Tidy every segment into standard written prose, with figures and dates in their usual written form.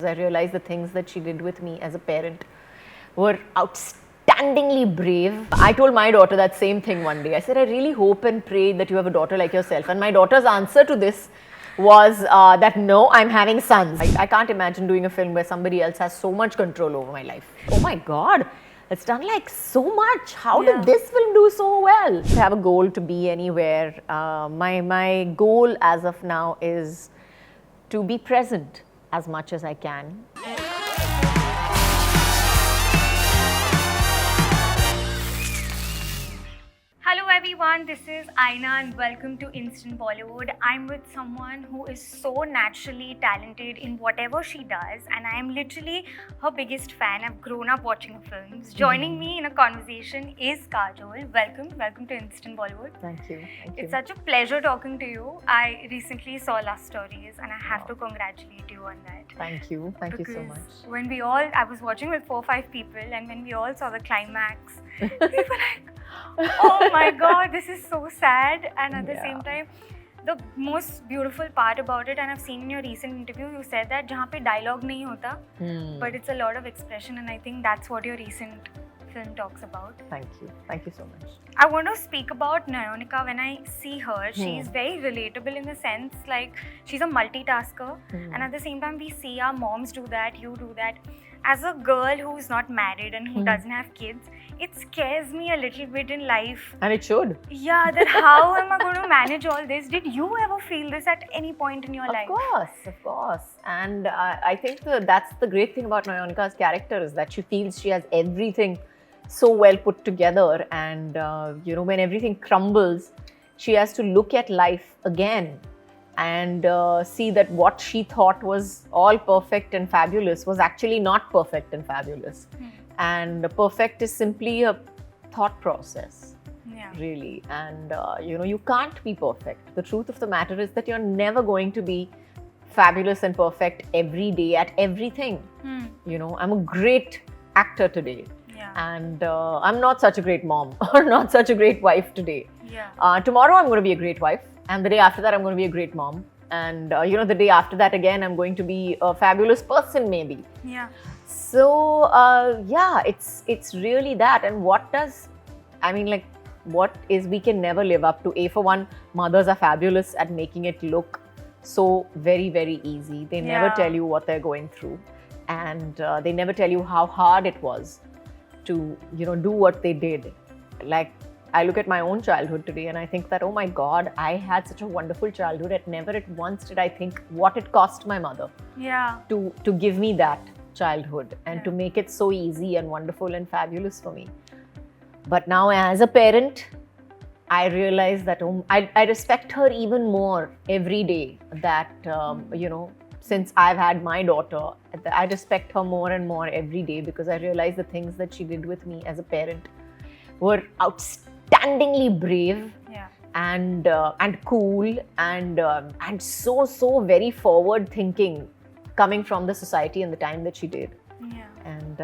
I realized the things that she did with me as a parent were outstandingly brave. I told my daughter that same thing one day. I said, I really hope and pray that you have a daughter like yourself. And my daughter's answer to this was that no, I'm having sons. I can't imagine doing a film where somebody else has so much control over my life. Oh my God, it's done like so much. How did this film do so well? To have a goal to be anywhere. My goal as of now is to be present as much as I can. Hello everyone, this is Aina and welcome to Instant Bollywood. I'm with someone who is so naturally talented in whatever she does and I am literally her biggest fan. I've grown up watching her films. Joining me in a conversation is Kajol. Welcome to Instant Bollywood. Thank you. It's such a pleasure talking to you. I recently saw Last Stories and I have to congratulate you on that. Thank you so much. When I was watching with 4 or 5 people and when we all saw the climax, we were like, oh my God, this is so sad. And at the same time, the most beautiful part about it, and I've seen in your recent interview, you said that jahan pe dialogue nahi hota, but it's a lot of expression, and I think that's what your recent film talks about. Thank you so much. I want to speak about Nysa. When I see her, she's very relatable in the sense like she's a multitasker, and at the same time we see our moms do that, you do that. As a girl who's not married and who doesn't have kids, it scares me a little bit in life. And it should. Yeah, that how am I going to manage all this? Did you ever feel this at any point in your life? Of course. And I think that's the great thing about Nysa's character is that she feels she has everything so well put together, and when everything crumbles, she has to look at life again and see that what she thought was all perfect and fabulous was actually not perfect and fabulous. And perfect is simply a thought process, really. And you can't be perfect. The truth of the matter is that you're never going to be fabulous and perfect every day at everything. I'm a great actor today. And I'm not such a great mom or not such a great wife today. Tomorrow I'm going to be a great wife, and the day after that I'm going to be a great mom, and the day after that again I'm going to be a fabulous person maybe. So it's really that. And what is we can never live up to. For one, mothers are fabulous at making it look so very, very easy. They never tell you what they're going through, and they never tell you how hard it was to do what they did. Like, I look at my own childhood today and I think that, oh my God, I had such a wonderful childhood, and never at once did I think what it cost my mother to give me that childhood and to make it so easy and wonderful and fabulous for me. But now as a parent, I realize that I respect her even more every day, that since I've had my daughter, I respect her more and more every day, because I realize the things that she did with me as a parent were outstandingly brave and cool and so very forward thinking, coming from the society and the time that she did. And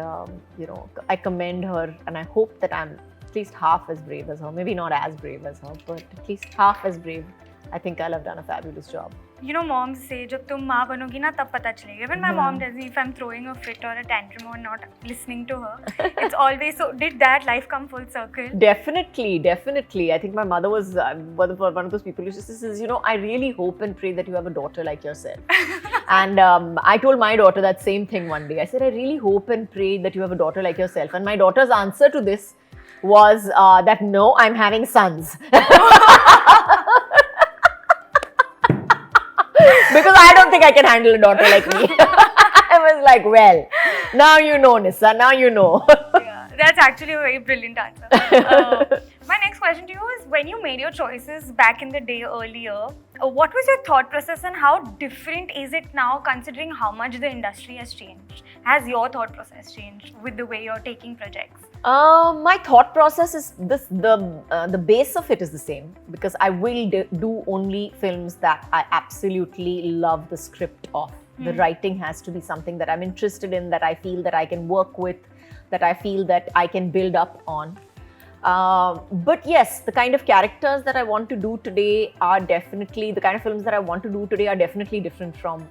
I commend her, and I hope that I'm at least half as brave as her. Maybe not as brave as her, but at least half as brave. I think I'll have done a fabulous job. Moms say, जब तुम माँ बनोगी ना तब पता चलेगा. When my mom tells me if I'm throwing a fit or a tantrum or not listening to her, it's always so. Did that life come full circle? Definitely. I think my mother was one of those people who says, I really hope and pray that you have a daughter like yourself. And I told my daughter that same thing one day. I said, I really hope and pray that you have a daughter like yourself. And my daughter's answer to this was that no, I'm having sons. Because I don't think I can handle a daughter like me. I was like, well, now you know, Nysa, now you know. That's actually a very brilliant answer. My next question to you is, when you made your choices back in the day earlier, what was your thought process and how different is it now, considering how much the industry has changed? Has your thought process changed with the way you're taking projects? My thought process is this, the base of it is the same, because I will do only films that I absolutely love the script of. The writing has to be something that I'm interested in, that I feel that I can work with, that I feel that I can build up on. But yes, the kind of characters that I want to do today are definitely, the kind of films that I want to do today are definitely different from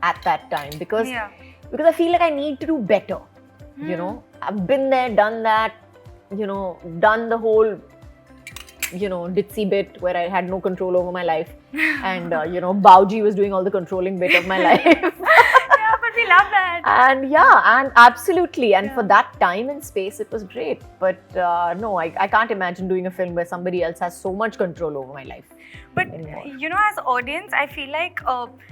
at that time because Yeah. I feel like I need to do better. I've been there, done that, done the whole, ditzy bit where I had no control over my life. And, Bauji was doing all the controlling bit of my life. Yeah, but we love that. And and absolutely. And Yeah. for that time and space, it was great. But no, I can't imagine doing a film where somebody else has so much control over my life. But anymore. as audience, I feel like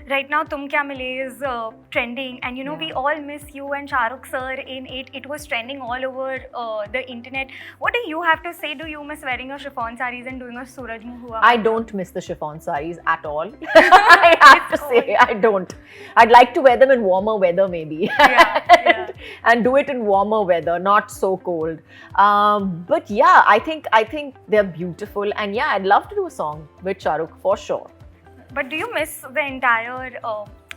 right now Tum Kya Mile is trending, and we all miss you and Shah Rukh sir in it. It was trending all over the internet. What do you have to say? Do you miss wearing your chiffon sarees and doing a Suraj Muh Hua? I don't miss the chiffon sarees at all. I have to say, I don't. I'd like to wear them in warmer weather, maybe. Yeah. And do it in warmer weather, not so cold. But yeah, I think they're beautiful, and yeah, I'd love to do a song with Shah Rukh for sure. But do you miss the entire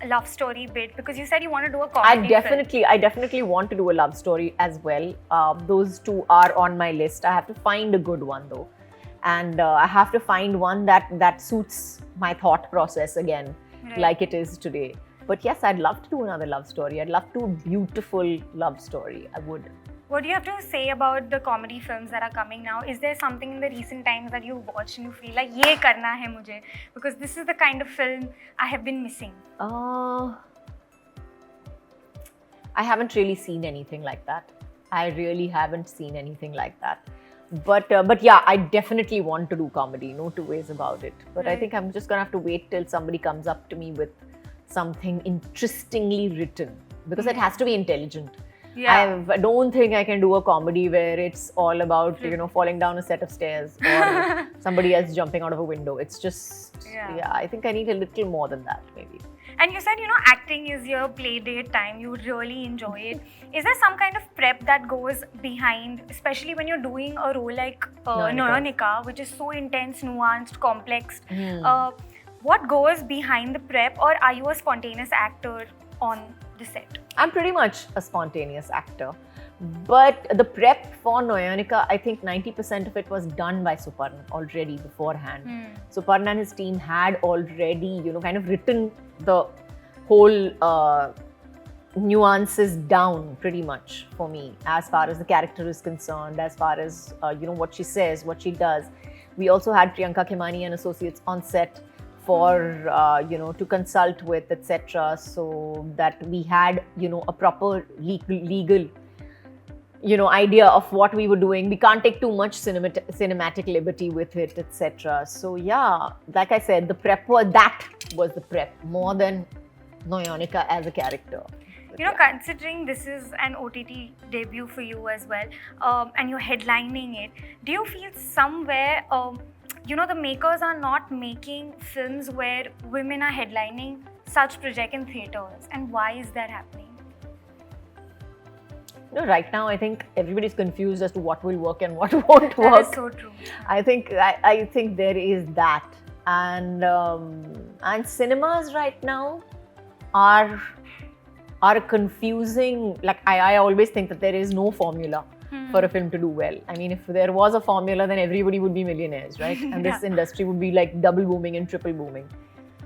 love story bit? Because you said you want to do a comedy film. I definitely want to do a love story as well. Those two are on my list. I have to find a good one though, and I have to find one that suits my thought process again, like it is today. But yes, I'd love to do another love story. I'd love to do a beautiful love story. I would. What do you have to say about the comedy films that are coming now? Is there something in the recent times that you watch and you feel like, ye karna hai mujhe? Because this is the kind of film I have been missing. I haven't really seen anything like that. I really haven't seen anything like that. But yeah, I definitely want to do comedy. No two ways about it. But I think I'm just gonna have to wait till somebody comes up to me with something interestingly written, because it has to be intelligent. Yeah. I don't think I can do a comedy where it's all about falling down a set of stairs or somebody else jumping out of a window. It's just I think I need a little more than that maybe. And you said acting is your play date time. You really enjoy it. Is there some kind of prep that goes behind, especially when you're doing a role like Nayanika, which is so intense, nuanced, complex? What goes behind the prep, or are you a spontaneous actor on the set? I'm pretty much a spontaneous actor. But the prep for Nayanika, I think 90% of it was done by Suparna already beforehand. Suparna and his team had already, kind of written the whole nuances down pretty much for me, as far as the character is concerned, as far as, what she says, what she does. We also had Priyanka Khemani and associates on set for to consult with, etc., so that we had a proper legal idea of what we were doing. We can't take too much cinematic liberty with it, etc. So yeah, like I said, the prep was the prep more than Nayanika as a character. Considering this is an OTT debut for you as well, and you're headlining it, do you feel somewhere the makers are not making films where women are headlining such projects in theatres, and why is that happening? Right now I think everybody's confused as to what will work and what won't work. That is so true. I think there is that, and cinemas right now are confusing. Like I always think that there is no formula for a film to do well. I mean, if there was a formula, then everybody would be millionaires, right? And this industry would be like double booming and triple booming.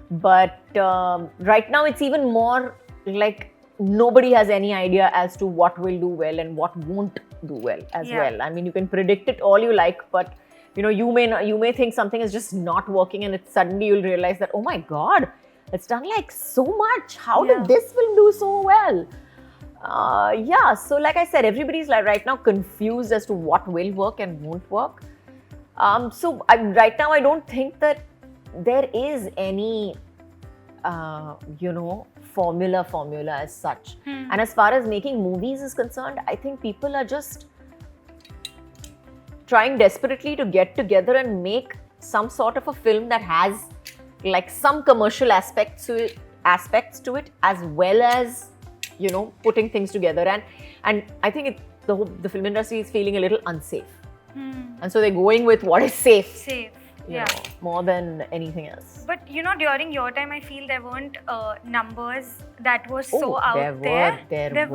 But right now it's even more like nobody has any idea as to what will do well and what won't do well as well. I mean, you can predict it all you like, but you may think something is just not working, and suddenly you'll realize that, oh my God, it's done like so much. How did this film do so well? So like I said, everybody's like right now confused as to what will work and won't work. Right now I don't think that there is any formula as such. And as far as making movies is concerned, I think people are just trying desperately to get together and make some sort of a film that has like some commercial aspects to it, as well as putting things together. And I think the film industry is feeling a little unsafe, and so they're going with what is safe. More than anything else. But during your time, I feel there weren't numbers that were so out there. There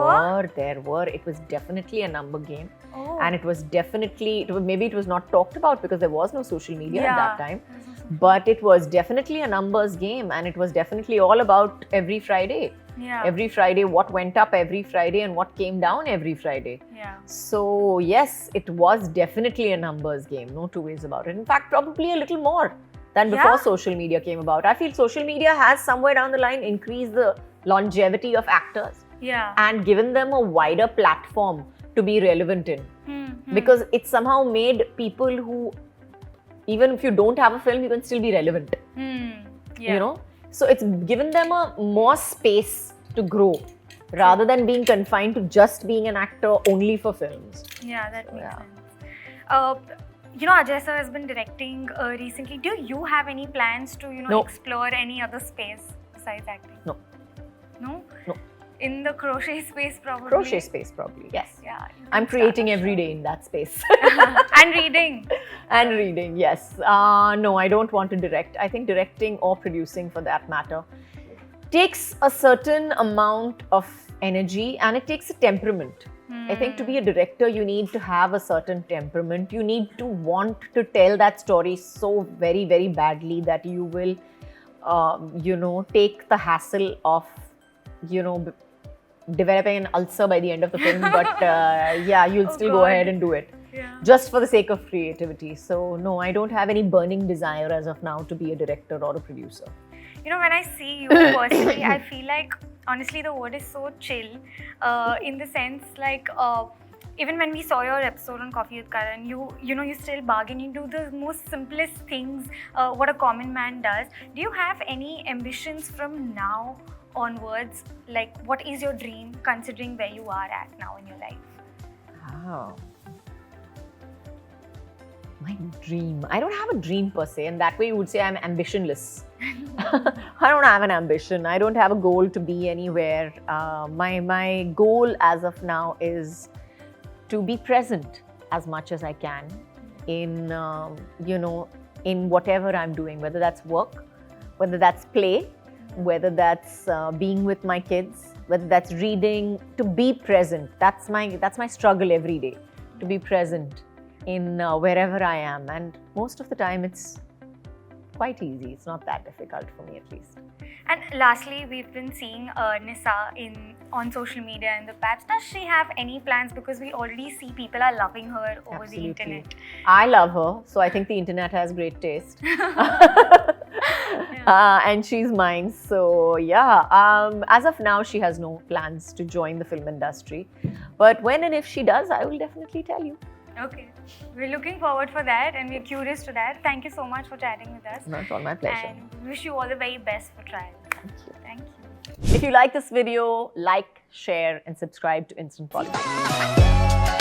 were. It was definitely a number game, and it was definitely. Maybe it was not talked about because there was no social media at that time. But it was definitely a numbers game, and it was definitely all about every Friday. Yeah. Every Friday, what went up every Friday and what came down every Friday. Yeah. So yes, it was definitely a numbers game, no two ways about it. In fact, probably a little more than before social media came about. I feel social media has somewhere down the line increased the longevity of actors. Yeah. And given them a wider platform to be relevant in. Because it somehow made people who, even if you don't have a film, you can still be relevant. Yeah. You know? So it's given them a more space to grow rather than being confined to just being an actor only for films. Yeah, that makes sense. You know, Ajay sir has been directing recently. Do you have any plans to, No. explore any other space besides acting? No. No? No. In the crochet space, probably? Crochet space, probably, yes. Yeah. I'm creating every day in that space. And reading. And reading, yes. No, I don't want to direct. I think directing or producing, for that matter, takes a certain amount of energy and it takes a temperament. I think to be a director, you need to have a certain temperament. You need to want to tell that story so very, very badly that you will, take the hassle of, developing an ulcer by the end of the film. But yeah, you'll still go ahead and do it. Yeah. Just for the sake of creativity. So no, I don't have any burning desire as of now to be a director or a producer. You know, when I see you personally, I feel like, honestly, the word is so chill. In the sense, like, even when we saw your episode on Coffee with Karan, you still bargain. You do the most simplest things, what a common man does. Do you have any ambitions from now onwards? Like, what is your dream, considering where you are at now in your life? Wow. My dream. I don't have a dream per se, and that way you would say I'm ambitionless. I don't have an ambition. I don't have a goal to be anywhere. My goal as of now is to be present as much as I can in in whatever I'm doing, whether that's work, whether that's play, whether that's being with my kids, whether that's reading. To be present. That's my struggle every day. To be present in wherever I am, and most of the time it's quite easy. It's not that difficult for me, at least. And lastly, we've been seeing Nysa on social media in the past. Does she have any plans? Because we already see people are loving her over the internet. I love her, so I think the internet has great taste. And she's mine. So yeah, as of now, she has no plans to join the film industry. But when and if she does, I will definitely tell you. Okay. We're looking forward for that and we're curious to that. Thank you so much for chatting with us. Not all my pleasure. And wish you all the very best for trial. Thank you. Thank you. If you like this video, like, share and subscribe to Instant Bollywood.